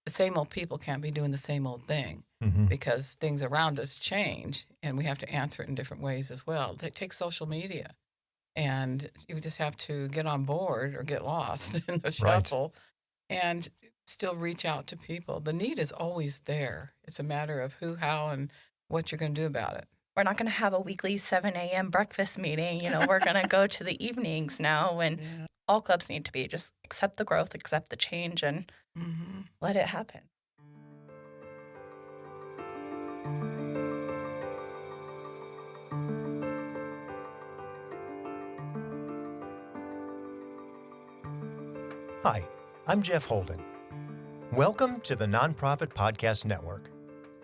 the same old people can't be doing the same old thing because things around us change and we have to answer it in different ways as well. Take social media, and you just have to get on board or get lost in the shuffle and still reach out to people. The need is always there. It's a matter of who, how, and what you're going to do about it. We're not going to have a weekly 7 a.m. breakfast meeting. We're going to go to the evenings now, and all clubs need to be just accept the growth, accept the change, and let it happen. Hi, I'm Jeff Holden. Welcome to the Nonprofit Podcast Network.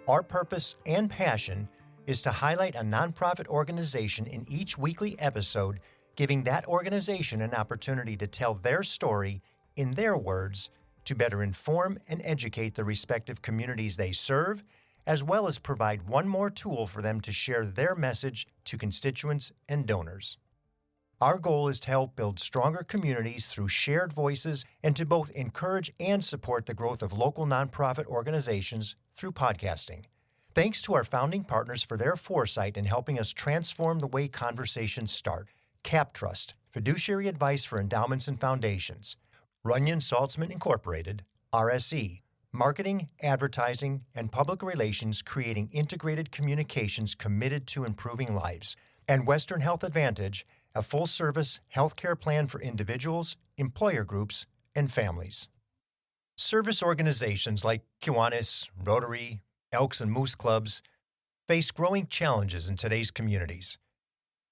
Our purpose and passion is to highlight a nonprofit organization in each weekly episode, giving that organization an opportunity to tell their story in their words to better inform and educate the respective communities they serve, as well as provide one more tool for them to share their message to constituents and donors. Our goal is to help build stronger communities through shared voices and to both encourage and support the growth of local nonprofit organizations through podcasting. Thanks to our founding partners for their foresight in helping us transform the way conversations start. CapTrust, fiduciary advice for endowments and foundations. Runyon Saltzman Incorporated, RSE, marketing, advertising, and public relations creating integrated communications committed to improving lives. And Western Health Advantage, a full-service healthcare plan for individuals, employer groups, and families. Service organizations like Kiwanis, Rotary, Elks and Moose Clubs face growing challenges in today's communities.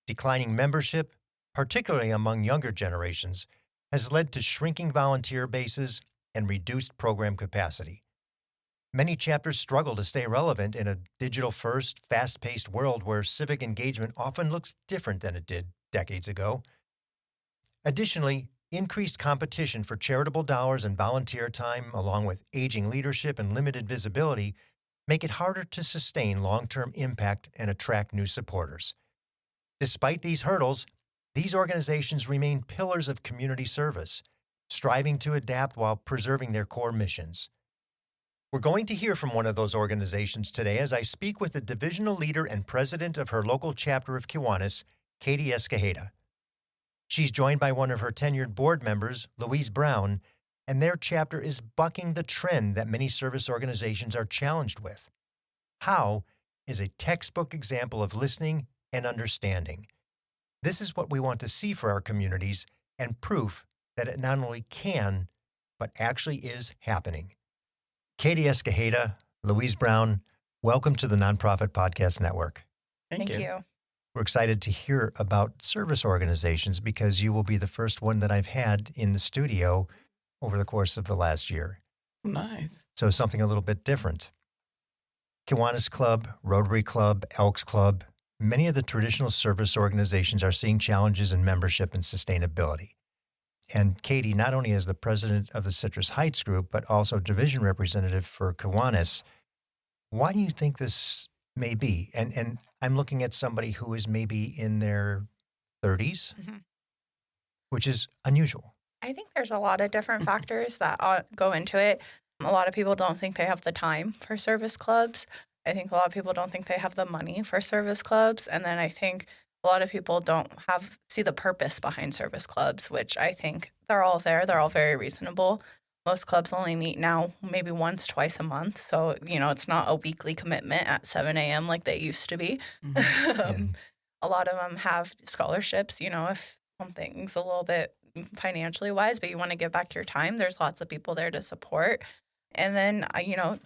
Declining membership, particularly among younger generations, has led to shrinking volunteer bases and reduced program capacity. Many chapters struggle to stay relevant in a digital-first, fast-paced world where civic engagement often looks different than it did decades ago. Additionally, increased competition for charitable dollars and volunteer time, along with aging leadership and limited visibility, make it harder to sustain long-term impact and attract new supporters. Despite these hurdles, these organizations remain pillars of community service, striving to adapt while preserving their core missions. We're going to hear from one of those organizations today as I speak with the divisional leader and president of her local chapter of Kiwanis, Katie Escajeda. She's joined by one of her tenured board members, Louise Brown, and their chapter is bucking the trend that many service organizations are challenged with. How is a textbook example of listening and understanding. This is what we want to see for our communities and proof that it not only can, but actually is happening. Katie Escajeda, Louise Brown, welcome to the Nonprofit Podcast Network. Thank you. We're excited to hear about service organizations because you will be the first one that I've had in the studio over the course of the last year. Nice. So something a little bit different. Kiwanis Club, Rotary Club, Elks Club, many of the traditional service organizations are seeing challenges in membership and sustainability. And Katie, not only as the president of the Citrus Heights Group, but also division representative for Kiwanis, why do you think this may be? And I'm looking at somebody who is maybe in their 30s, which is unusual. I think there's a lot of different factors that go into it. A lot of people don't think they have the time for service clubs. I think a lot of people don't think they have the money for service clubs. And then I think a lot of people don't see the purpose behind service clubs, which I think they're all there. They're all very reasonable. Most clubs only meet now maybe once, twice a month. So, it's not a weekly commitment at 7 a.m. like they used to be. A lot of them have scholarships, if something's a little bit financially wise, but you want to give back your time. There's lots of people there to support. And then,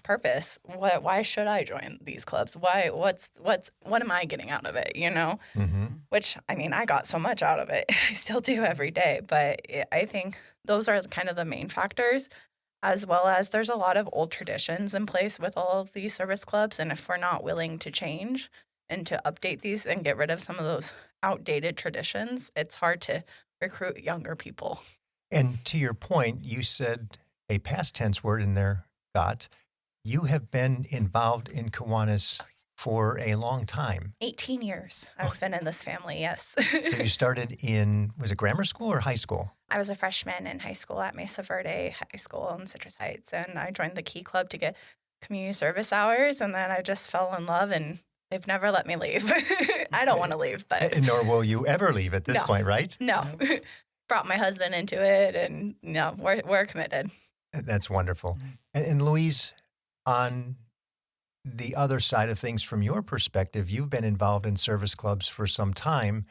purpose. Why should I join these clubs? Why? What am I getting out of it? Which, I got so much out of it. I still do every day. But I think those are kind of the main factors, as well as there's a lot of old traditions in place with all of these service clubs. And if we're not willing to change and to update these and get rid of some of those outdated traditions, it's hard to recruit younger people. And to your point, you said a past tense word in there, got. You have been involved in Kiwanis for a long time. 18 years I've been in this family, yes. So you started in, was it grammar school or high school? I was a freshman in high school at Mesa Verde High School in Citrus Heights, and I joined the Key Club to get community service hours, and then I just fell in love, and they've never let me leave. I don't want to leave, but... Nor will you ever leave at this point, right? No. Brought my husband into it, and no, we're committed. That's wonderful. And Louise, on the other side of things, from your perspective, you've been involved in service clubs for some time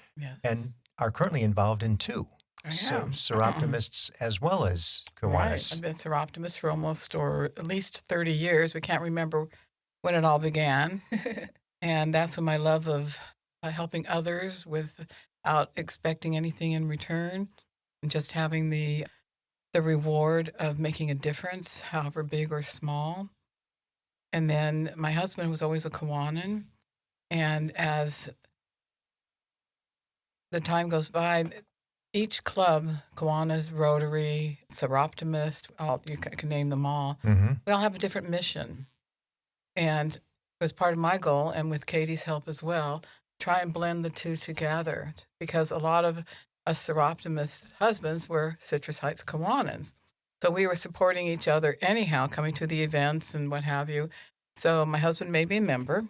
and are currently involved in two. So Seroptimists as well as Kiwanis. Right. I've been Seroptimist for almost or at least 30 years. We can't remember when it all began. And that's when my love of helping others without expecting anything in return and just having the reward of making a difference, however big or small. And then my husband was always a Kiwanin. And as the time goes by, each club, Kiwanis, Rotary, Seroptimist, you can name them all, we all have a different mission. And it was part of my goal, and with Katie's help as well, try and blend the two together, because a lot of us Seroptimist husbands were Citrus Heights Kiwanins. So we were supporting each other anyhow, coming to the events and what have you. So my husband made me a member,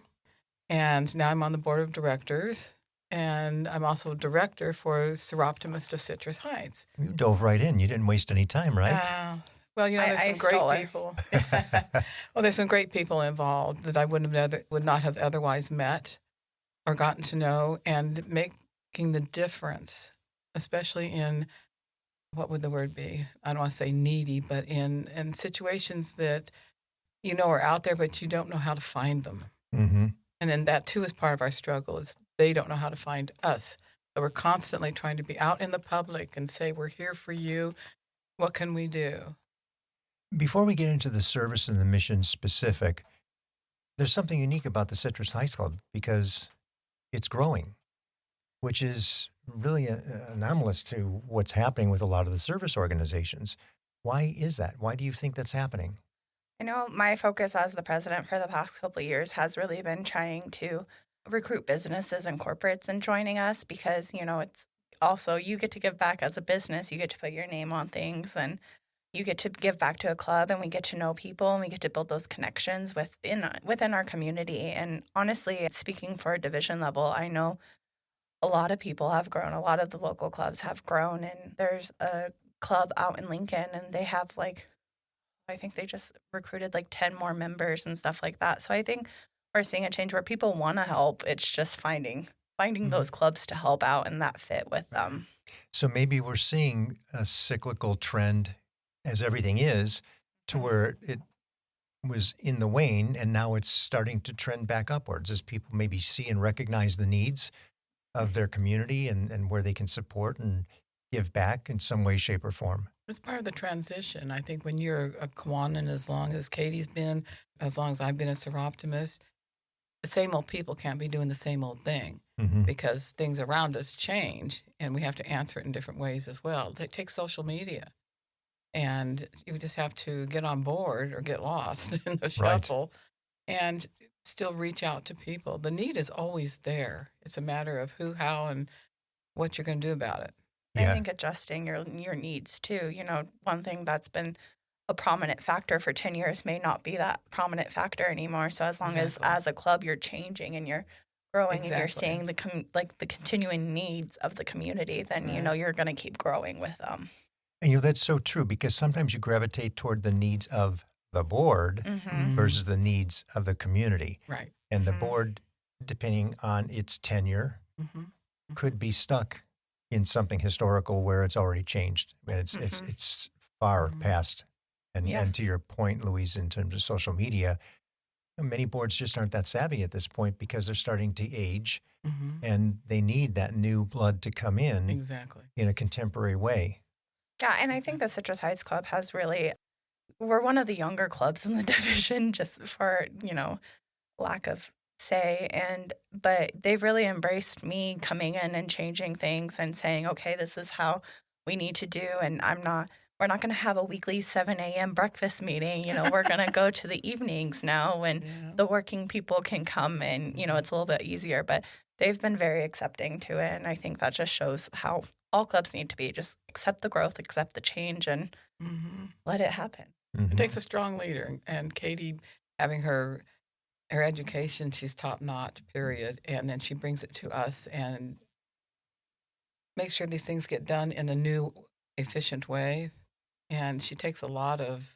and now I'm on the board of directors, and I'm also director for Seroptimist of Citrus Heights. You dove right in. You didn't waste any time, right? Well, there's some great people. Well, there's some great people involved that I would not have otherwise met or gotten to know, and making the difference, especially in, what would the word be? I don't want to say needy, but in situations that are out there, but you don't know how to find them. And then that too is part of our struggle, is they don't know how to find us. So we're constantly trying to be out in the public and say, we're here for you. What can we do? Before we get into the service and the mission specific, there's something unique about the Citrus Heights Club because it's growing, which is really anomalous to what's happening with a lot of the service organizations. Why is that? Why do you think that's happening? I know my focus as the president for the past couple of years has really been trying to recruit businesses and corporates in joining us, because, it's also, you get to give back as a business. You get to put your name on things, and you get to give back to a club, and we get to know people, and we get to build those connections within our community. And honestly, speaking for a division level, I know a lot of people have grown. A lot of the local clubs have grown, and there's a club out in Lincoln, and they have I think they just recruited 10 more members and stuff like that. So I think we're seeing a change where people want to help. It's just finding those clubs to help out and that fit with them. So maybe we're seeing a cyclical trend, as everything is, to where it was in the wane and now it's starting to trend back upwards as people maybe see and recognize the needs of their community and where they can support and give back in some way, shape, or form. It's part of the transition. I think when you're a Kiwanin, as long as Katie's been, as long as I've been a Seroptimist, the same old people can't be doing the same old thing because things around us change, and we have to answer it in different ways as well. Take social media, and you just have to get on board or get lost in the shuffle and still reach out to people. The need is always there. It's a matter of who, how, and what you're going to do about it. I think adjusting your needs too. One thing that's been a prominent factor for 10 years may not be that prominent factor anymore. So as long as a club you're changing and you're growing and you're seeing the continuing needs of the community, then you're going to keep growing with them. And that's so true, because sometimes you gravitate toward the needs of the board versus the needs of the community. Right. And the board, depending on its tenure, could be stuck in something historical where it's already changed. And it's far past. And to your point, Louise, in terms of social media, many boards just aren't that savvy at this point because they're starting to age and they need that new blood to come in in a contemporary way. Yeah, and I think the Citrus Heights Club has we're one of the younger clubs in the division, just for, lack of say, but they've really embraced me coming in and changing things and saying, okay, this is how we need to do, and I'm not we're not going to have a weekly 7 a.m. breakfast meeting. We're going to go to the evenings now when the working people can come, and, it's a little bit easier. But they've been very accepting to it, and I think that just shows how all clubs need to be. Just accept the growth, accept the change, and let it happen. It takes a strong leader, and Katie, having her education, she's top-notch, period, and then she brings it to us and makes sure these things get done in a new, efficient way, and she takes a lot of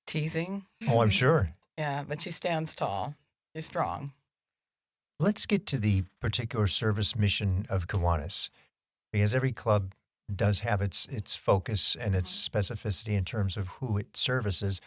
teasing. Oh, I'm sure. Yeah, but she stands tall. She's strong. Let's get to the particular service mission of Kiwanis, because every club does have its focus and its specificity in terms of who it services.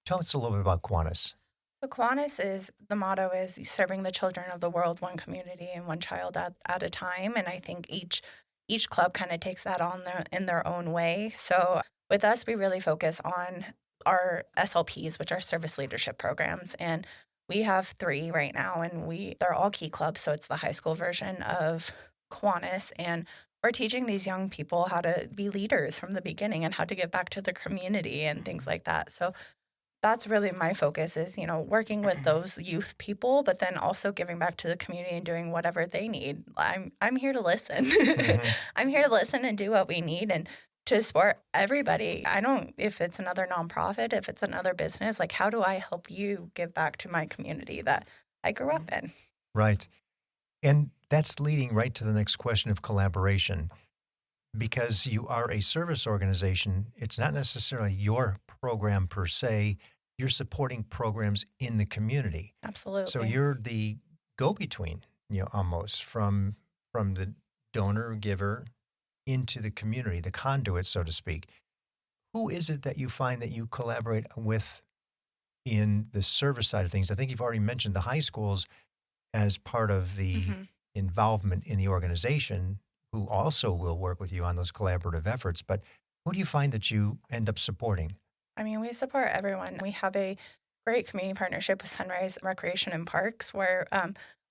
Tell us a little bit about Kiwanis. So Kiwanis the motto is serving the children of the world, one community and one child at a time. And I think each club kind of takes that on in their own way. So with us, we really focus on our SLPs, which are service leadership programs. And we have 3 right now, and they're all key clubs. So it's the high school version of Kiwanis. And we're teaching these young people how to be leaders from the beginning and how to give back to the community and things like that. So that's really my focus is, working with those youth people, but then also giving back to the community and doing whatever they need. I'm here to listen. I'm here to listen and do what we need and to support everybody. If it's another nonprofit, if it's another business, like how do I help you give back to my community that I grew up in? Right. And that's leading right to the next question of collaboration. Because you are a service organization, it's not necessarily your program per se. You're supporting programs in the community. Absolutely. So you're the go-between, almost from the donor, giver, into the community, the conduit, so to speak. Who is it that you find that you collaborate with in the service side of things? I think you've already mentioned the high schools as part of the involvement in the organization, who also will work with you on those collaborative efforts. But who do you find that you end up supporting? I mean, we support everyone. We have a great community partnership with Sunrise Recreation and Parks where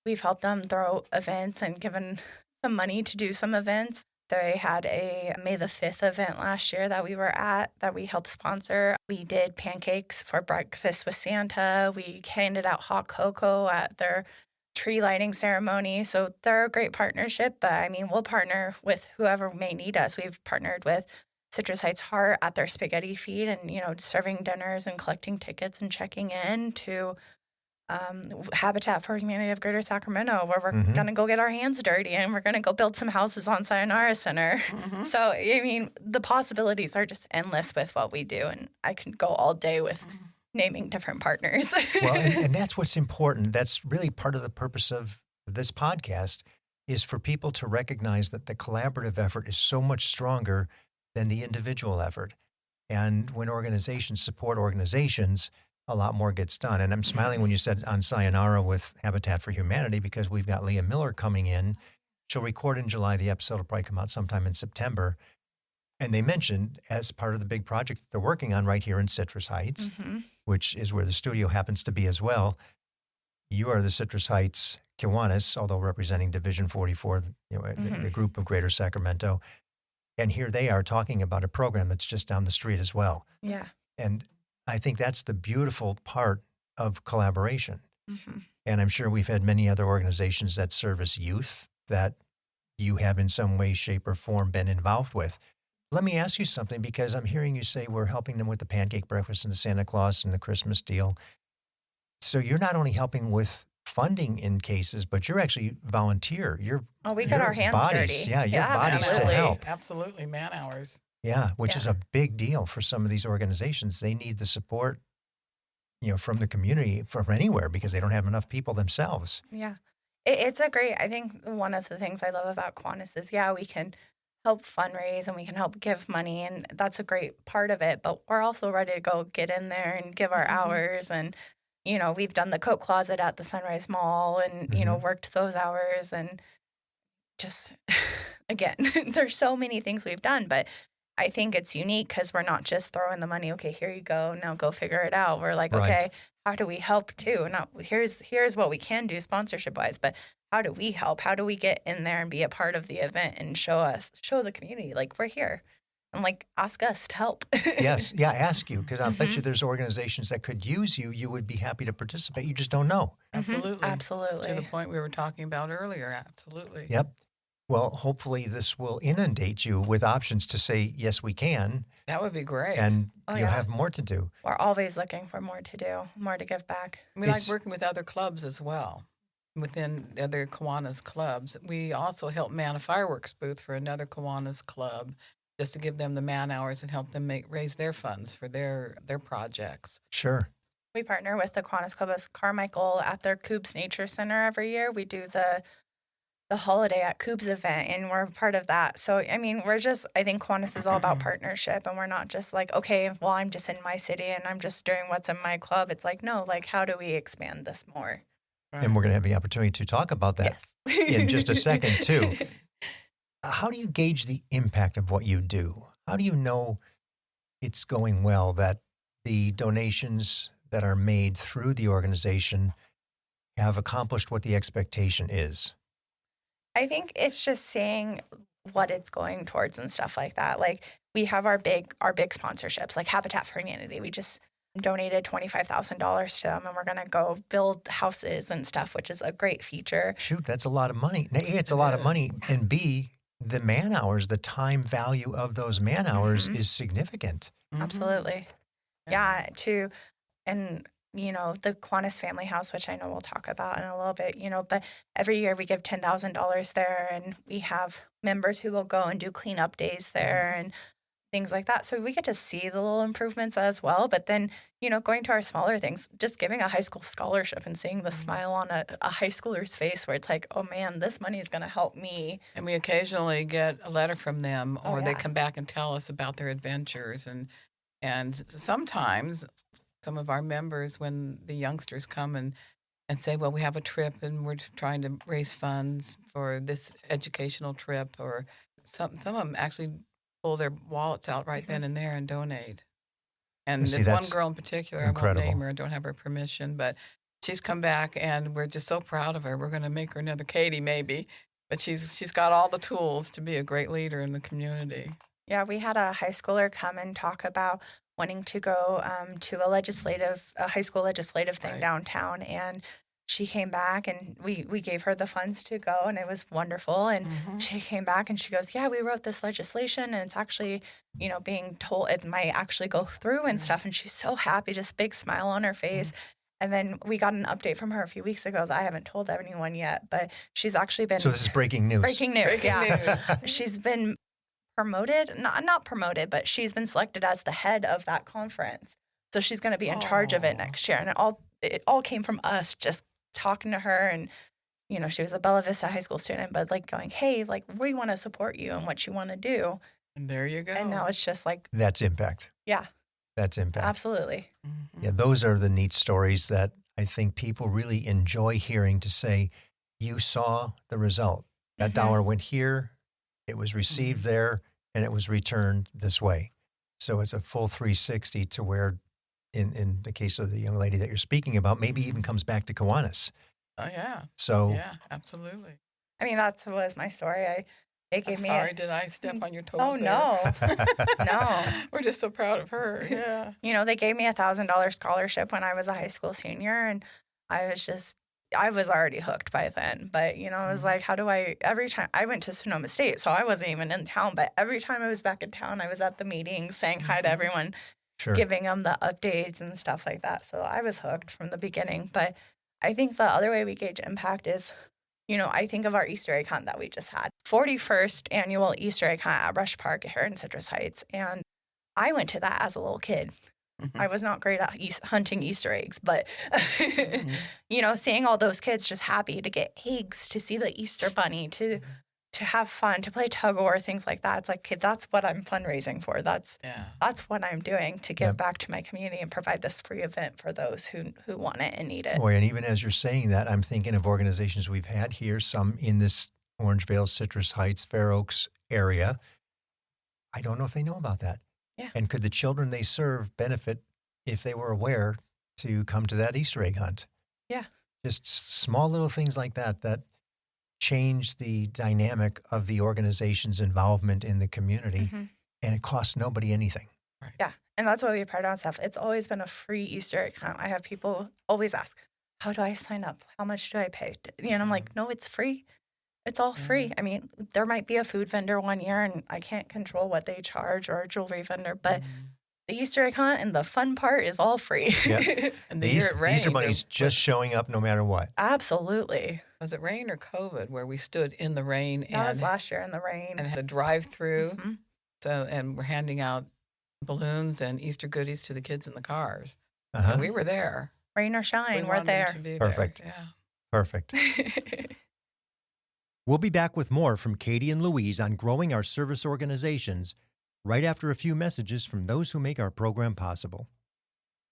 we've helped them throw events and given some money to do some events. They had a May the 5th event last year that we were at that we helped sponsor. We did pancakes for breakfast with Santa. We handed out hot cocoa at their tree lighting ceremony. So they're a great partnership, but I mean, we'll partner with whoever may need us. We've partnered with Citrus Heights Heart at their spaghetti feed and, serving dinners and collecting tickets and checking in to Habitat for Humanity of Greater Sacramento, where we're going to go get our hands dirty and we're going to go build some houses on Sayonara Center. So, I mean, the possibilities are just endless with what we do. And I can go all day with naming different partners. Well, and that's what's important. That's really part of the purpose of this podcast is for people to recognize that the collaborative effort is so much stronger than the individual effort. And when organizations support organizations, a lot more gets done. And I'm smiling when you said on Sayonara with Habitat for Humanity because we've got Leah Miller coming in. She'll record in July. The episode will probably come out sometime in September. And they mentioned as part of the big project that they're working on right here in Citrus Heights, which is where the studio happens to be as well. You are the Citrus Heights Kiwanis, although representing Division 44, the group of Greater Sacramento. And here they are talking about a program that's just down the street as well. Yeah. And I think that's the beautiful part of collaboration. And I'm sure we've had many other organizations that service youth that you have in some way, shape, or form been involved with. Let me ask you something, because I'm hearing you say we're helping them with the pancake breakfast and the Santa Claus and the Christmas deal. So you're not only helping with funding in cases, but you're actually volunteer. We got our hands dirty. Yeah, your bodies to help. Absolutely, man hours. Yeah, which is a big deal for some of these organizations. They need the support, from the community, from anywhere, because they don't have enough people themselves. Yeah, it's I think one of the things I love about Kiwanis is, we can help fundraise and we can help give money, and that's a great part of it, but we're also ready to go get in there and give our hours. And we've done the coat closet at the Sunrise Mall and, worked those hours. And just, again, there's so many things we've done. But I think it's unique because we're not just throwing the money, okay, here you go, now go figure it out. We're like, okay, how do we help too? Not here's what we can do sponsorship-wise, but how do we help? How do we get in there and be a part of the event and show the community, like, we're here. and like ask us to help. Yes. Yeah. Ask you, because I bet you there's organizations that could use you. You would be happy to participate. You just don't know. Absolutely. Absolutely. To the point we were talking about earlier. Absolutely. Yep. Well, hopefully this will inundate you with options to say, yes, we can. That would be great. And Oh, you'll yeah. have more to do. We're always looking for more to do, more to give back. We like working with other clubs as well. Within other Kiwanis clubs, we also help man a fireworks booth for another Kiwanis club, just to give them the man hours and help them raise their funds for their projects. Sure. We partner with the Kiwanis Club of Carmichael at their Coobs Nature Center every year. We do the Holiday at Coobs event, and we're part of that. So, I mean, I think Kiwanis is all about partnership, and we're not just like, okay, well, I'm just in my city and I'm just doing what's in my club. It's like, no, like, how do we expand this more? Right. And we're going to have the opportunity to talk about that in just a second, too. How do you gauge the impact of what you do? How do you know it's going well, that the donations that are made through the organization have accomplished what the expectation is? I think it's just seeing what it's going towards and stuff like that. Like, we have our big sponsorships, like Habitat for Humanity. We just donated $25,000 to them, and we're going to go build houses and stuff, which is a great feature. Shoot, that's a lot of money. A, it's a lot of money, and B, the man hours, the time value of those man hours is significant. Absolutely. Yeah, and the Kiwanis Family House, which I know we'll talk about in a little bit, but every year we give $10,000 there, and we have members who will go and do cleanup days there and things like that. So we get to see the little improvements as well. But then, going to our smaller things, just giving a high school scholarship and seeing the smile on a high schooler's face where it's like, oh man, this money is going to help me. And we occasionally get a letter from them, or they come back and tell us about their adventures. And sometimes some of our members, when the youngsters come and say, well, we have a trip and we're trying to raise funds for this educational trip, or some of them actually pull their wallets out right then and there and donate. And this one girl in particular, incredible. I won't name her, I don't have her permission, but she's come back and we're just so proud of her. We're going to make her another Katie maybe, but she's got all the tools to be a great leader in the community. Yeah, we had a high schooler come and talk about wanting to go to a high school legislative thing downtown, and she came back and we gave her the funds to go, and it was wonderful. And she came back and she goes, yeah, we wrote this legislation and it's actually, being told it might actually go through and stuff. And she's so happy, just big smile on her face. And then we got an update from her a few weeks ago that I haven't told anyone yet, but she's actually been... So this is breaking news. Breaking news. She's been promoted, not promoted, but she's been selected as the head of that conference. So she's going to be in charge of it next year. And it all came from us just talking to her, and she was a Bella Vista high school student, but like going, hey, like, we want to support you and what you want to do. And there you go. And now it's just like, that's impact. Yeah, that's impact. Absolutely. Yeah, those are the neat stories that I think people really enjoy hearing, to say, you saw the result. That dollar went here, it was received there, and it was returned this way. So it's a full 360 to where, in the case of the young lady that you're speaking about, maybe even comes back to Kiwanis. Oh, yeah. So, yeah, absolutely. I mean, that was my story. Sorry, did I step on your toes? Oh, no. No. We're just so proud of her. Yeah. They gave me a $1,000 scholarship when I was a high school senior, and I was already hooked by then. But, it was like, every time I went to Sonoma State, so I wasn't even in town, but every time I was back in town, I was at the meetings saying hi to everyone. Sure. Giving them the updates and stuff like that. So I was hooked from the beginning. But I think the other way we gauge impact is, I think of our Easter egg hunt that we just had. 41st annual Easter egg hunt at Rush Park here in Citrus Heights. And I went to that as a little kid. I was not great at hunting Easter eggs, but, seeing all those kids just happy to get eggs, to see the Easter bunny, to have fun, to play tug of war, things like that. It's like, kid, that's what I'm fundraising for. That's what I'm doing to give back to my community and provide this free event for those who want it and need it. Boy, and even as you're saying that, I'm thinking of organizations we've had here, some in this Orangevale, Citrus Heights, Fair Oaks area. I don't know if they know about that. Yeah. And could the children they serve benefit if they were aware to come to that Easter egg hunt? Yeah. Just small little things like that change the dynamic of the organization's involvement in the community And it costs nobody anything. Right. Yeah. And that's why we pride on stuff. It's always been a free Easter account. I have people always ask, how do I sign up? How much do I pay? And I'm like, no, it's free. It's all free. I mean, there might be a food vendor one year and I can't control what they charge, or a jewelry vendor, but the Easter account and the fun part is all free. Yep. And the year it rained, Easter money's just showing up no matter what. Absolutely. Was it rain or COVID where we stood in the rain That was last year in the rain. and had a drive-through? So, and we're handing out balloons and Easter goodies to the kids in the cars. And we were there. Rain or shine, we're wanted them there. to be Perfect. there. Yeah. Perfect. We'll be back with more from Katie and Louise on growing our service organizations right after a few messages from those who make our program possible.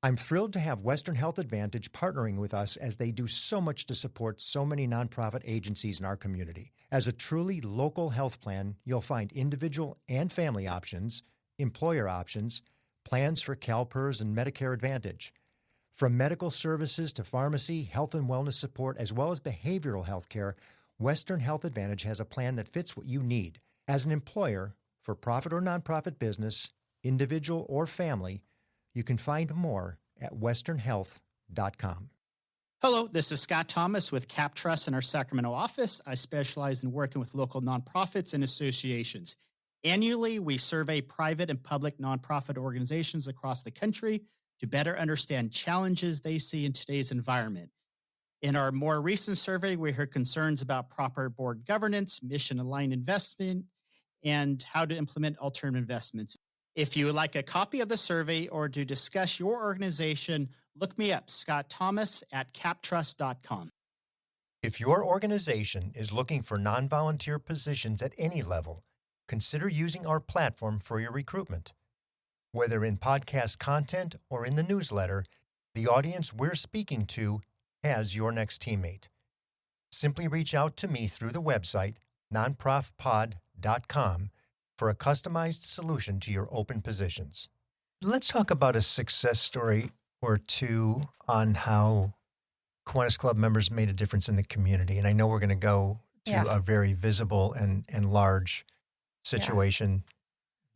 I'm thrilled to have Western Health Advantage partnering with us as they do so much to support so many nonprofit agencies in our community. As a truly local health plan, you'll find individual and family options, employer options, plans for CalPERS and Medicare Advantage. From medical services to pharmacy, health and wellness support, as well as behavioral health care, Western Health Advantage has a plan that fits what you need. As an employer, for profit or nonprofit business, individual or family, you can find more at westernhealth.com. Hello, this is Scott Thomas with CapTrust in our Sacramento office. I specialize in working with local nonprofits and associations. Annually, we survey private and public nonprofit organizations across the country to better understand challenges they see in today's environment. In our more recent survey, we heard concerns about proper board governance, mission-aligned investment, and how to implement alternative investments. If you would like a copy of the survey or to discuss your organization, look me up, Scott Thomas at captrust.com. If your organization is looking for non-volunteer positions at any level, consider using our platform for your recruitment. Whether in podcast content or in the newsletter, the audience we're speaking to has your next teammate. Simply reach out to me through the website, nonprofitpod.com, for a customized solution to your open positions. Let's talk about a success story or two on how Kiwanis Club members made a difference in the community. And I know we're going to go to a very visible and large situation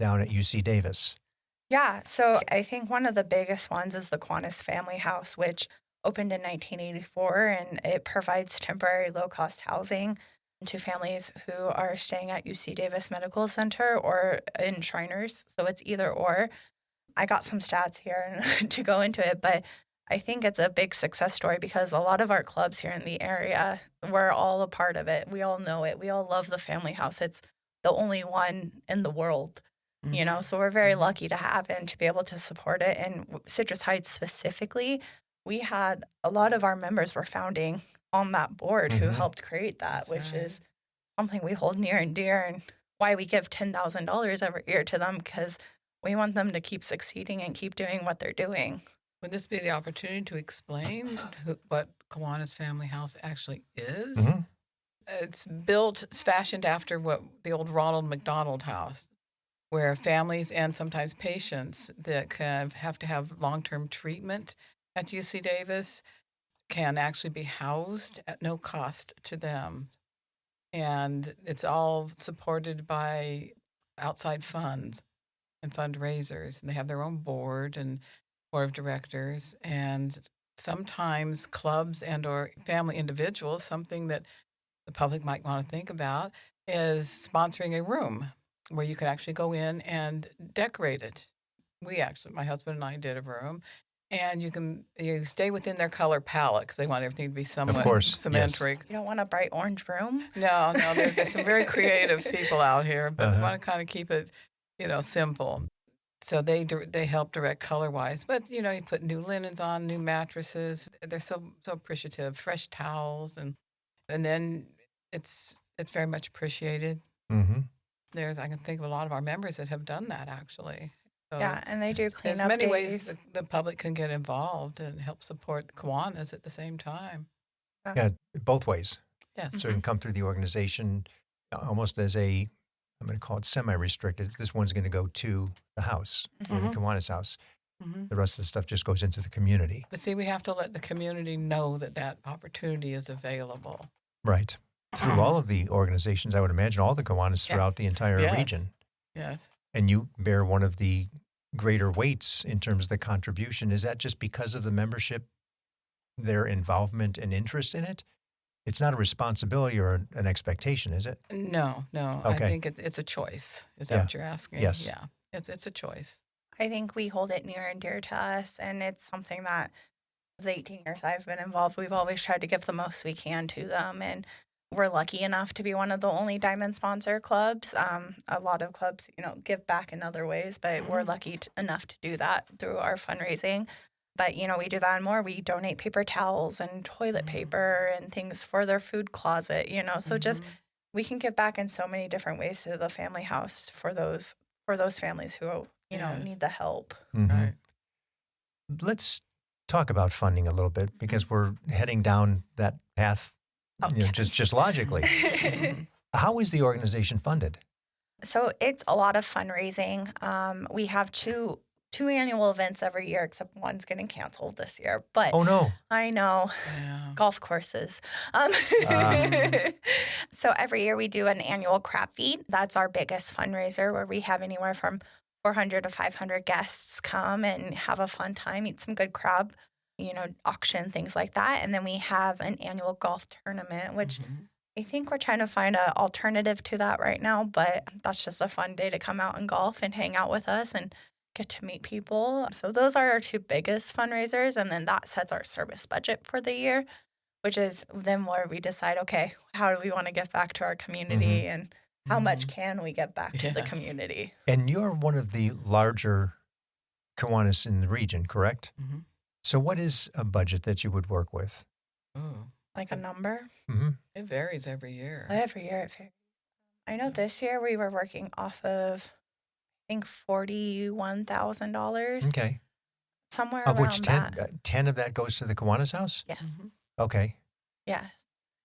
down at UC Davis. Yeah, so I think one of the biggest ones is the Kiwanis Family House, which opened in 1984, and it provides temporary low-cost housing to families who are staying at UC Davis Medical Center or in Shriners. So it's either or. I got some stats here to go into it, but I think it's a big success story because a lot of our clubs here in the area, we're all a part of it. We all know it. We all love the Family House. It's the only one in the world. You know, so we're very lucky to have it and to be able to support it. And Citrus Heights specifically, we had a lot of our members were founding on that board who helped create that, which is something we hold near and dear, and why we give $10,000 every year to them, because we want them to keep succeeding and keep doing what they're doing. Would this be the opportunity to explain what Kiwanis Family House actually is? It's fashioned after what the old Ronald McDonald House, where families and sometimes patients that have to have long-term treatment at UC Davis can actually be housed at no cost to them. And it's all supported by outside funds and fundraisers. And they have their own board and board of directors. And sometimes clubs and or family individuals, something that the public might want to think about, is sponsoring a room where you can actually go in and decorate it. My husband and I did a room, and you stay within their color palette because they want everything to be somewhat symmetric. You don't want a bright orange room? No, there's some very creative people out here, but we want to kind of keep it, simple. So they help direct color-wise, but you put new linens on, new mattresses. They're so appreciative, fresh towels, and then it's very much appreciated. I can think of a lot of our members that have done that, actually. So and they do cleanup days. There's many ways the public can get involved and help support the Kiwanis at the same time. Yeah, both ways. Yes. So you can come through the organization almost as I'm going to call it semi-restricted. This one's going to go to the house, the Kiwanis house. The rest of the stuff just goes into the community. But see, we have to let the community know that opportunity is available. Right. Through all of the organizations, I would imagine, all the Kiwanis throughout the entire region. Yes. And you bear one of the greater weights in terms of the contribution. Is that just because of the membership, their involvement and interest in it? It's not a responsibility or an expectation, is it? No. Okay. I think it's a choice. Is that Yeah. what you're asking? Yes. Yeah. It's a choice. I think we hold it near and dear to us, and it's something that the 18 years I've been involved, we've always tried to give the most we can to them, and we're lucky enough to be one of the only diamond sponsor clubs. A lot of clubs, give back in other ways, but we're lucky enough to do that through our fundraising. But, we do that and more. We donate paper towels and toilet paper and things for their food closet, So just we can give back in so many different ways to the family house for those families who, Yes. need the help. Right. Let's talk about funding a little bit because we're heading down that path, Okay. just logically. How is the organization funded? So it's a lot of fundraising. We have two annual events every year, except one's getting canceled this year. But Oh, no. I know. Yeah. Golf courses. So every year we do an annual crab feed. That's our biggest fundraiser, where we have anywhere from 400 to 500 guests come and have a fun time, eat some good crab, auction, things like that. And then we have an annual golf tournament, which I think we're trying to find an alternative to that right now. But that's just a fun day to come out and golf and hang out with us and get to meet people. So those are our two biggest fundraisers. And then that sets our service budget for the year, which is then where we decide, okay, how do we want to get back to our community and how much can we get back to the community? And you're one of the larger Kiwanis in the region, correct? Mm-hmm. So what is a budget that you would work with? Oh, Like a number? it varies every year. Every year it varies. I know this year we were working off of, I think, $41,000. Okay. Somewhere Of around which that. 10 of that goes to the Kiwanis house? Yes. Okay. Yes.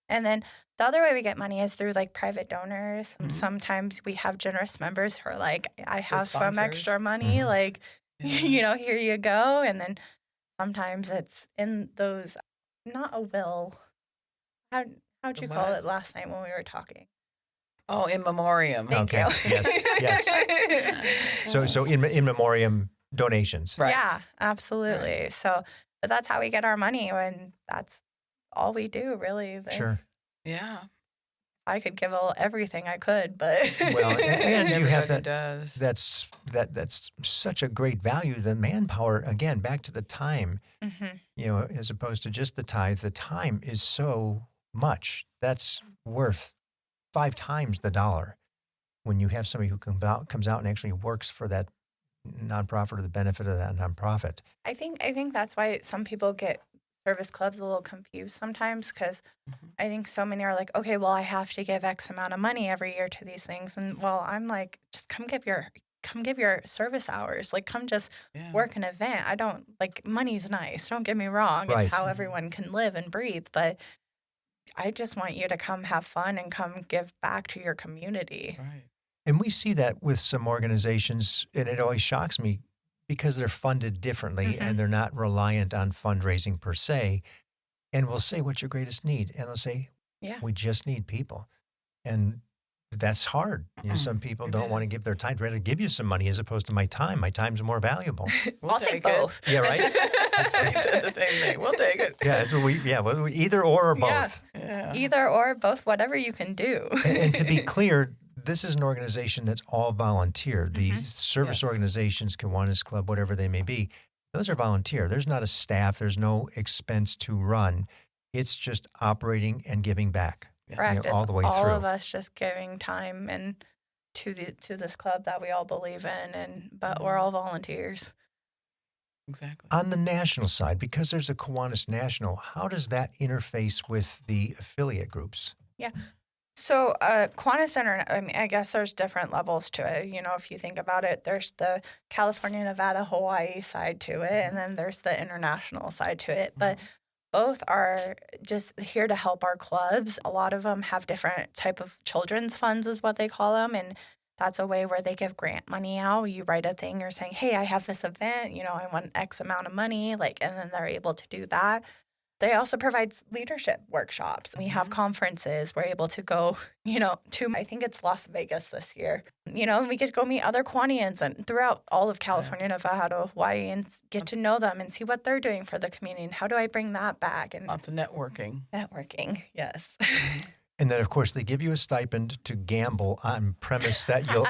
And then the other way we get money is through private donors. Sometimes we have generous members who are like, I have some sponsors. extra money, here you go. And then sometimes it's in those, not a will. How'd you call What? it last night when we were talking? Oh, in memoriam. Thank Okay. you. Yes. So in memoriam donations. Right. Yeah, absolutely. So, but that's how we get our money, and that's all we do, really. Sure. Yeah. I could give everything I could, but Well, and you have Everybody that. does. That's such a great value. The manpower, again, back to the time, as opposed to just the tithe. The time is so much. That's worth 5 times the dollar when you have somebody who comes out and actually works for that nonprofit or the benefit of that nonprofit. I think that's why some people get service clubs a little confused sometimes, because I think so many are like, okay, well, I have to give X amount of money every year to these things, and well, I'm like, just come give your service hours, come just work an event. I don't money's nice. Don't get me wrong. Right. It's how everyone can live and breathe, but I just want you to come have fun and come give back to your community. Right. And we see that with some organizations, and it always shocks me because they're funded differently and they're not reliant on fundraising per se. And we'll say, what's your greatest need? And they'll say, we just need people. And that's hard. Some people don't want to give their time. I'd rather give you some money as opposed to my time. My time's more valuable. I'll take both. Yeah, right? We said the same thing. We'll take it. Yeah, that's what we either or both. Yeah. Either or both, whatever you can do. And to be clear, this is an organization that's all volunteer. The service Yes. organizations, Kiwanis Club, whatever they may be, those are volunteer. There's not a staff. There's no expense to run. It's just operating and giving back. Correct. All the way all through. of us just giving time and to this club that we all believe in, but we're all volunteers. Exactly. On the national side, because there's a Kiwanis National, how does that interface with the affiliate groups? Yeah. So Kiwanis Center, I guess there's different levels to it. If you think about it, there's the California, Nevada, Hawaii side to it, and then there's the international side to it. But both are just here to help our clubs. A lot of them have different type of children's funds is what they call them. And that's a way where they give grant money out. You write a thing, you're saying, hey, I have this event, I want X amount of money, and then they're able to do that. They also provide leadership workshops. We have conferences. We're able to go, to, I think it's Las Vegas this year, and we get to go meet other Kiwanians and throughout all of California, Nevada, Hawaii, and get to know them and see what they're doing for the community and how do I bring that back. And lots of networking. Networking, yes. And then, of course, they give you a stipend to gamble on premise that you'll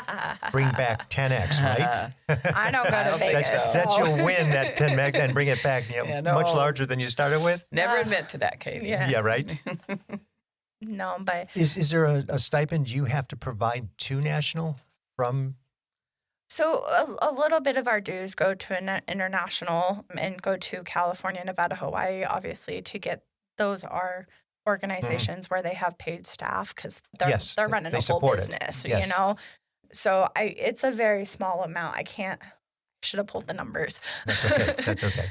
bring back 10x, right? I don't go to Vegas. That you'll win that 10 meg and bring it back much larger than you started with? Never admit to that, Katie. Yeah, right? No, but... Is there a stipend you have to provide to National from... So a little bit of our dues go to international and go to California, Nevada, Hawaii, obviously, to get those are organizations where they have paid staff because they're running a whole business, So it's a very small amount. Should have pulled the numbers. That's okay.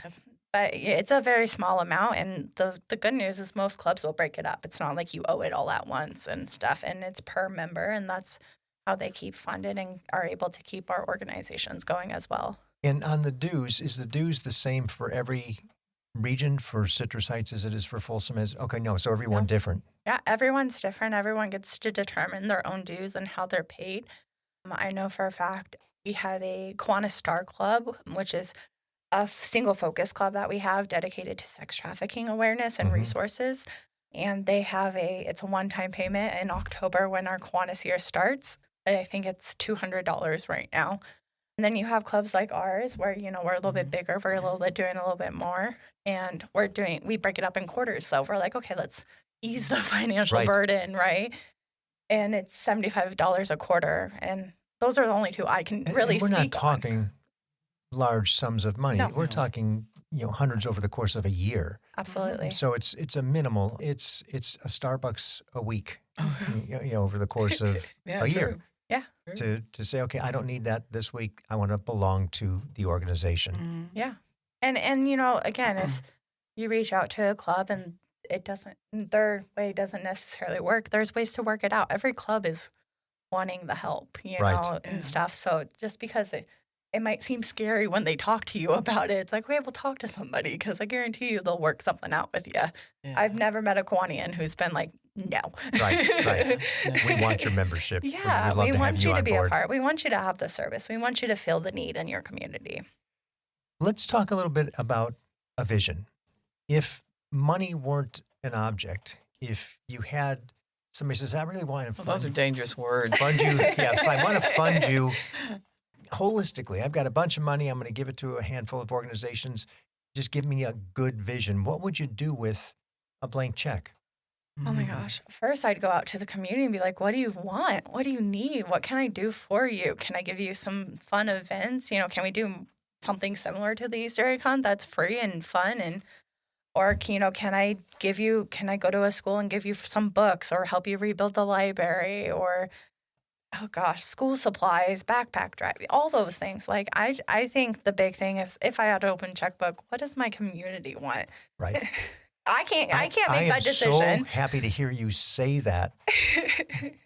But it's a very small amount, and the good news is most clubs will break it up. It's not like you owe it all at once and stuff, and it's per member, and that's how they keep funded and are able to keep our organizations going as well. And on the dues, is the dues the same for every region for Citrus Heights as it is for Folsom? So everyone different. Yeah, everyone's different. Everyone gets to determine their own dues and how they're paid. I know for a fact we have a Kiwanis Star Club, which is a single focus club that we have dedicated to sex trafficking awareness and resources. And they have it's a one-time payment in October when our Kiwanis year starts. I think it's $200 right now. And then you have clubs like ours where, we're a little bit bigger. We're a little bit doing a little bit more. And we break it up in quarters. So we're like, okay, let's ease the financial burden, right? And it's $75 a quarter. And those are the only two I can really speak on. We're not talking large sums of money. No. We're talking, hundreds over the course of a year. Absolutely. So it's a minimal. It's a Starbucks a week, over the course of a year. Yeah. To say, okay, I don't need that this week. I want to belong to the organization. Yeah. And again, if you reach out to a club and their way doesn't necessarily work, there's ways to work it out. Every club is wanting the help, and stuff. So just because it might seem scary when they talk to you about it, it's like, okay, we'll talk to somebody because I guarantee you they'll work something out with you. Yeah. I've never met a Kiwanian who's been like, no. Right. We want your membership. Yeah, we want you to be a part. We want you to have the service. We want you to feel the need in your community. Let's talk a little bit about a vision. If money weren't an object, if you had somebody says, I really want to fund those are dangerous words. Fund you. Yeah, if I want to fund you holistically, I've got a bunch of money. I'm going to give it to a handful of organizations. Just give me a good vision. What would you do with a blank check? Oh my gosh. First, I'd go out to the community and be like, what do you want? What do you need? What can I do for you? Can I give you some fun events? Can we do something similar to the Easter egg hunt that's free and fun? Or, can I go to a school and give you some books or help you rebuild the library or, oh gosh, school supplies, backpack drive, all those things. Like, I think the big thing is if I had an open checkbook, what does my community want? Right. I can't make that decision. I am so happy to hear you say that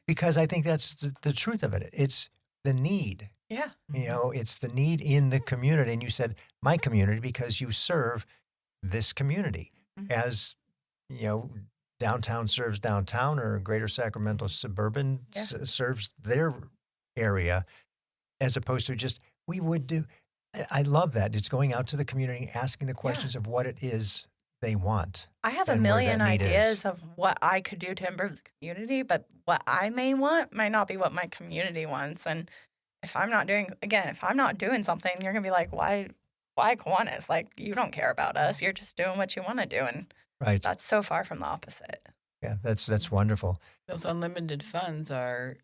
because I think that's the truth of it. It's the need. Yeah. It's the need in the community. And you said my community because you serve this community as, downtown serves downtown or Greater Sacramento suburban serves their area as opposed to just we would do. I love that. It's going out to the community, asking the questions of what it is they want. I have a million ideas of what I could do to improve the community, but what I may want might not be what my community wants. And if I'm not doing something, you're going to be like, why Kiwanis? Like, you don't care about us. You're just doing what you want to do. And that's so far from the opposite. Yeah, that's wonderful. Those unlimited funds are,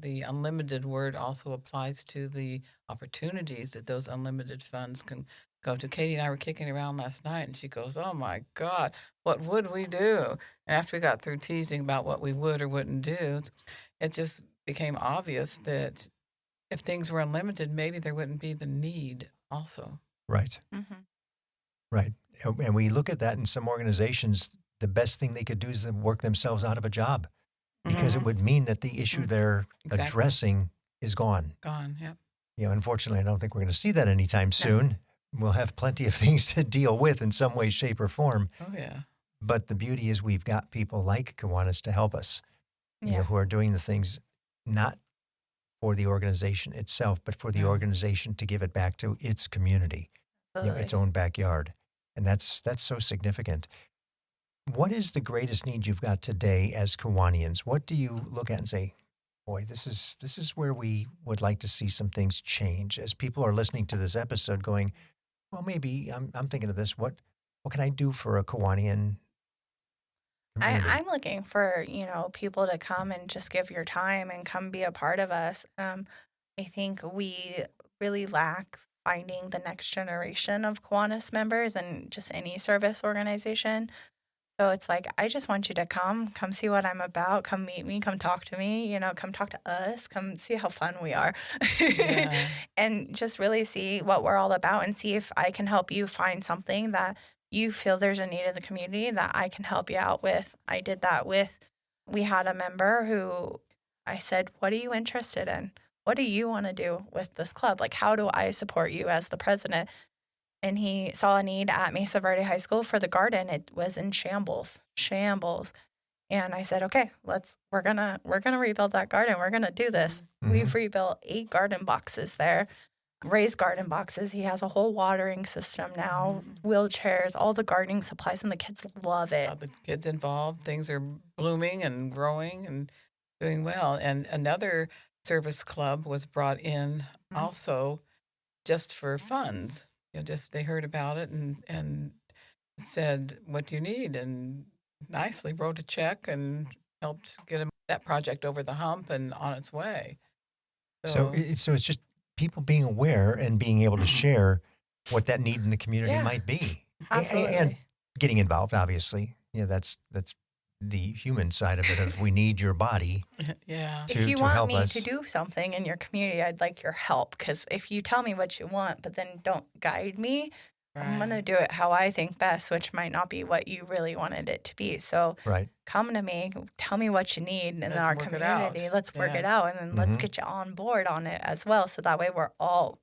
the unlimited word also applies to the opportunities that those unlimited funds can go to. Katie and I were kicking around last night, and she goes, oh, my God, what would we do? And after we got through teasing about what we would or wouldn't do, it just became obvious that if things were unlimited, maybe there wouldn't be the need also. Right. Mm-hmm. Right. And we look at that in some organizations, the best thing they could do is work themselves out of a job because it would mean that the issue they're addressing is gone. Gone, yep. Unfortunately, I don't think we're going to see that anytime soon. we'll have plenty of things to deal with in some way, shape, or form. Oh, yeah. But the beauty is we've got people like Kiwanis to help us, who are doing the things not for the organization itself, but for the organization to give it back to its community, its own backyard. And that's so significant. What is the greatest need you've got today as Kiwanians? What do you look at and say, boy, this is where we would like to see some things change? As people are listening to this episode going, well, maybe I'm thinking of this. What can I do for a Kiwanian community? I'm looking for, people to come and just give your time and come be a part of us. I think we really lack finding the next generation of Kiwanis members and just any service organization. So it's like, I just want you to come see what I'm about, come meet me, come talk to me, come talk to us, come see how fun we are. Yeah. And just really see what we're all about and see if I can help you find something that you feel there's a need in the community that I can help you out with. I did that we had a member who I said, what are you interested in? What do you want to do with this club? Like, how do I support you as the president? And he saw a need at Mesa Verde High School for the garden. It was in shambles. And I said, okay, we're gonna rebuild that garden. We're gonna do this. Mm-hmm. We've rebuilt 8 garden boxes there, raised garden boxes. He has a whole watering system now, wheelchairs, all the gardening supplies, and the kids love it. The kids involved, things are blooming and growing and doing well. And another service club was brought in also just for funds. Just they heard about it and said, what do you need? And nicely wrote a check and helped get that project over the hump and on its way. So it's just people being aware and being able to share what that need in the community might be. Absolutely. And getting involved, obviously. That's the human side of it, of we need your body. Yeah. If you to want help me us. to do something in your community, I'd like your help. Because if you tell me what you want, but then don't guide me, I'm going to do it how I think best, which might not be what you really wanted it to be. So come to me, tell me what you need in our community. Let's work it out. And then let's get you on board on it as well. So that way we're all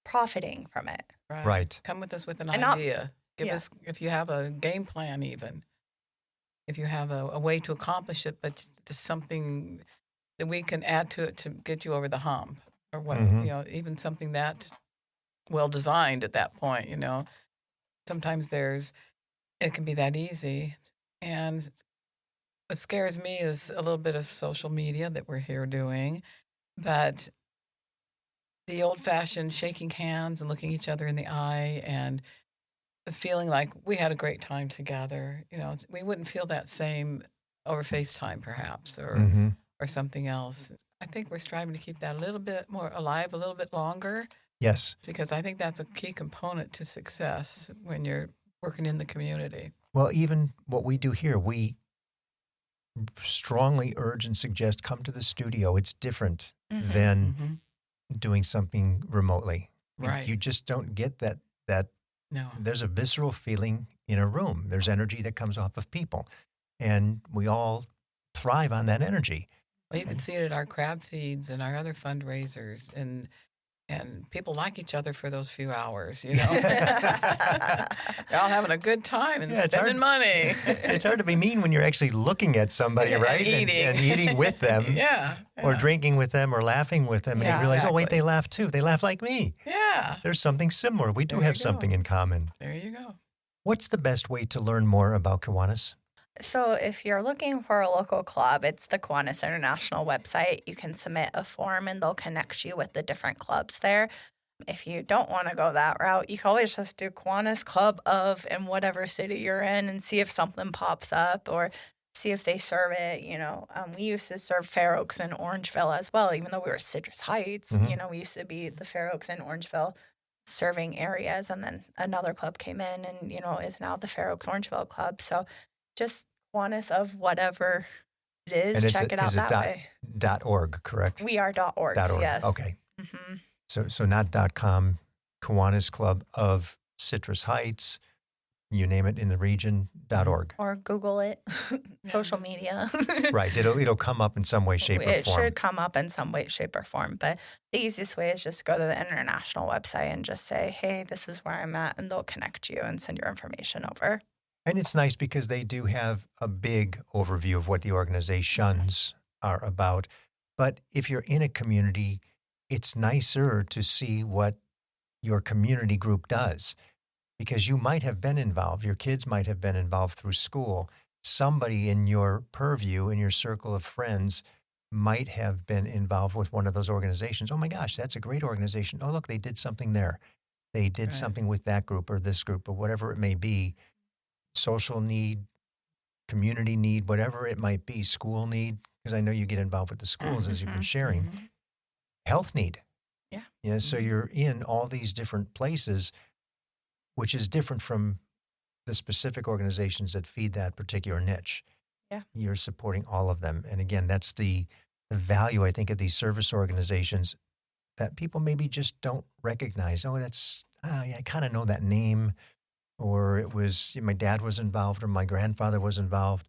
profiting from it. Right. Come with us with an And idea. Give us, if you have a game plan even. If you have a way to accomplish it, but just something that we can add to it to get you over the hump, or what, even something that well designed at that point, Sometimes it can be that easy. And what scares me is a little bit of social media that we're here doing, but the old-fashioned shaking hands and looking each other in the eye and feeling like we had a great time together. We wouldn't feel that same over FaceTime perhaps or something else. I think we're striving to keep that a little bit more alive, a little bit longer. Yes. Because I think that's a key component to success when you're working in the community. Well, even what we do here, we strongly urge and suggest come to the studio. It's different than doing something remotely. Right. You just don't get that. No. There's a visceral feeling in a room. There's energy that comes off of people. And we all thrive on that energy. Well, you can see it at our crab feeds and our other fundraisers. And people like each other for those few hours, They're all having a good time and spending money. It's hard to be mean when you're actually looking at somebody, right? And eating with them. Or drinking with them or laughing with them. And you realize, oh, wait, they laugh too. They laugh like me. Yeah. There's something similar. We do have something in common. There you go. What's the best way to learn more about Kiwanis? So if you're looking for a local club, it's the Kiwanis International website. You can submit a form and they'll connect you with the different clubs there. If you don't want to go that route, you can always just do Kiwanis Club of in whatever city you're in and see if something pops up or see if they serve it. We used to serve Fair Oaks and Orangeville as well, even though we were Citrus Heights. We used to be the Fair Oaks and Orangeville serving areas. And then another club came in and, is now the Fair Oaks Orangeville Club. So just Kiwanis of whatever it is, and check it out that way. .org, correct? We are .org, yes. Okay. So not .com, Kiwanis Club of Citrus Heights. you name it, in the region.org. Or Google it, social media. Right. It'll come up in some way, shape, or form. It should come up in some way, shape, or form. But the easiest way is just go to the international website and just say, hey, this is where I'm at, and they'll connect you and send your information over. And it's nice because they do have a big overview of what the organizations are about. But if you're in a community, it's nicer to see what your community group does, because you might have been involved. Your kids might have been involved through school. Somebody in your purview, in your circle of friends, might have been involved with one of those organizations. Oh my gosh, that's a great organization. Oh, look, they did something there. They did something with that group or this group or whatever it may be. Social need, community need, whatever it might be, school need, because I know you get involved with the schools as you've been sharing. Health need. Yeah. So you're in all these different places, which is different from the specific organizations that feed that particular niche. Yeah. You're supporting all of them. And again, that's the value, I think, of these service organizations that people maybe just don't recognize. Oh, yeah, I kind of know that name. Or it was, my dad was involved or my grandfather was involved.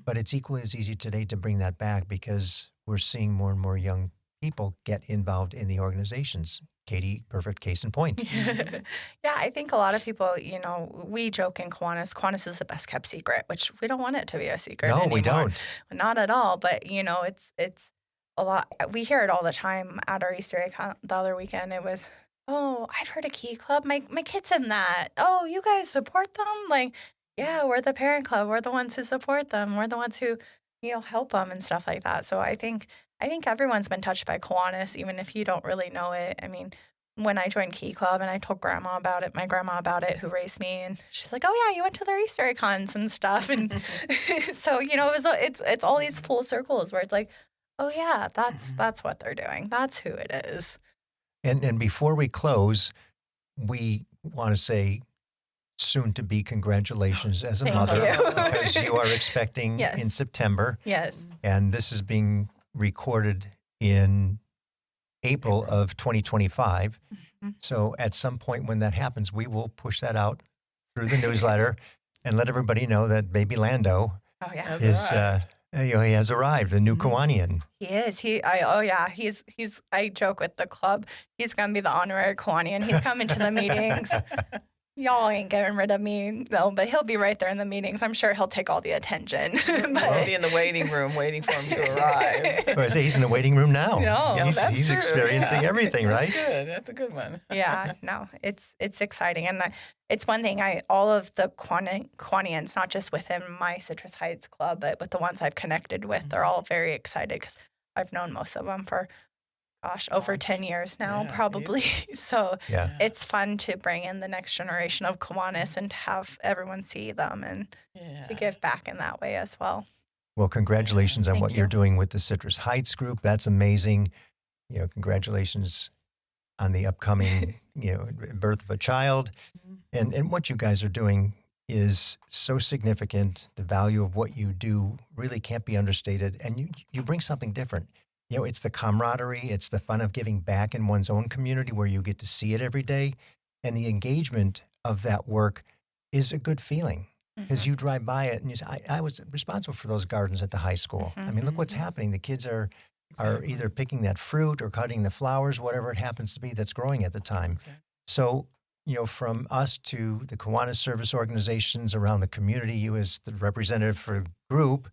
But it's equally as easy today to bring that back because we're seeing more and more young people get involved in the organizations. Katie, perfect case in point. Yeah, I think a lot of people, we joke in Kiwanis is the best kept secret, which we don't want it to be a secret anymore. No, we don't. Not at all. But, it's a lot. We hear it all the time at our Easter egg hunt the other weekend. It was, oh, I've heard of Key Club. My kid's in that. Oh, you guys support them? Like, yeah, we're the parent club. We're the ones who support them. We're the ones who, help them and stuff like that. So I think everyone's been touched by Kiwanis, even if you don't really know it. I mean, when I joined Key Club and I told my grandma about it, who raised me, and she's like, "Oh yeah, you went to their Easter egg hunts and stuff." And so it's all these full circles where it's like, "Oh yeah, that's what they're doing. That's who it is." And before we close, we want to say soon to be congratulations as a mother because you are expecting in September. Yes. And this is being recorded in April of 2025. So at some point when that happens, we will push that out through the newsletter and let everybody know that baby Lando is he has arrived, the new Kiwanian. He is. I joke with the club. He's going to be the honorary Kiwanian. He's coming to the meetings. Y'all ain't getting rid of me, though, but he'll be right there in the meetings. I'm sure he'll take all the attention. We'll be in the waiting room waiting for him to arrive. I say he's in the waiting room now. No, he's experiencing everything, right? That's good. That's a good one. Yeah, no, it's exciting. And it's one thing all of the Kiwanians, not just within my Citrus Heights club, but with the ones I've connected with, they're all very excited because I've known most of them for over 10 years now, probably. So it's fun to bring in the next generation of Kiwanis and have everyone see them and to give back in that way as well. Well, congratulations on what you're doing with the Citrus Heights group. That's amazing. Congratulations on the upcoming, birth of a child. And what you guys are doing is so significant. The value of what you do really can't be understated. And you bring something different. It's the camaraderie, it's the fun of giving back in one's own community where you get to see it every day. And the engagement of that work is a good feeling because you drive by it and you say, I was responsible for those gardens at the high school. I mean, look what's happening. The kids are either picking that fruit or cutting the flowers, whatever it happens to be that's growing at the time. So, from us to the Kiwanis service organizations around the community, you as the representative for group,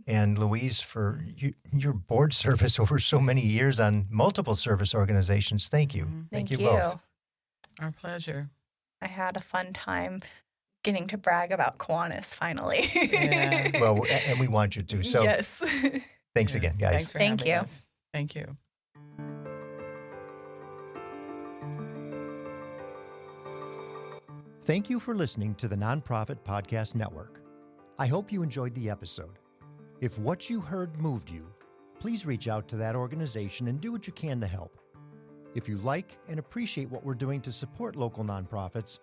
and Louise for your board service over so many years on multiple service organizations. Thank you. Thank you both. Our pleasure. I had a fun time getting to brag about Kiwanis finally. Well, and we want you to. So yes. Thanks again, guys. Thanks for having us. Thank you. Thank you for listening to the Nonprofit Podcast Network. I hope you enjoyed the episode. If what you heard moved you, please reach out to that organization and do what you can to help. If you like and appreciate what we're doing to support local nonprofits,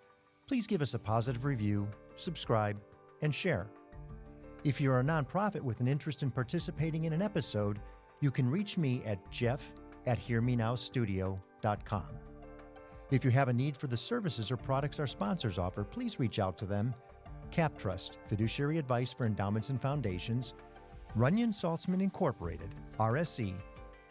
please give us a positive review, subscribe, and share. If you're a nonprofit with an interest in participating in an episode, you can reach me at jeff@hearmenowstudio.com. If you have a need for the services or products our sponsors offer, please reach out to them Cap Trust, fiduciary advice for endowments and foundations, Runyon Saltzman Incorporated, RSC,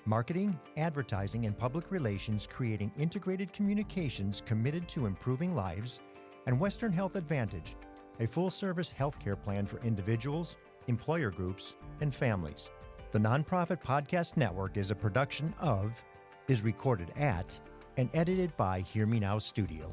marketing, advertising, and public relations creating integrated communications committed to improving lives, and Western Health Advantage, a full-service healthcare plan for individuals, employer groups, and families. The Nonprofit Podcast Network is a production of, is recorded at, and edited by Hear Me Now Studio.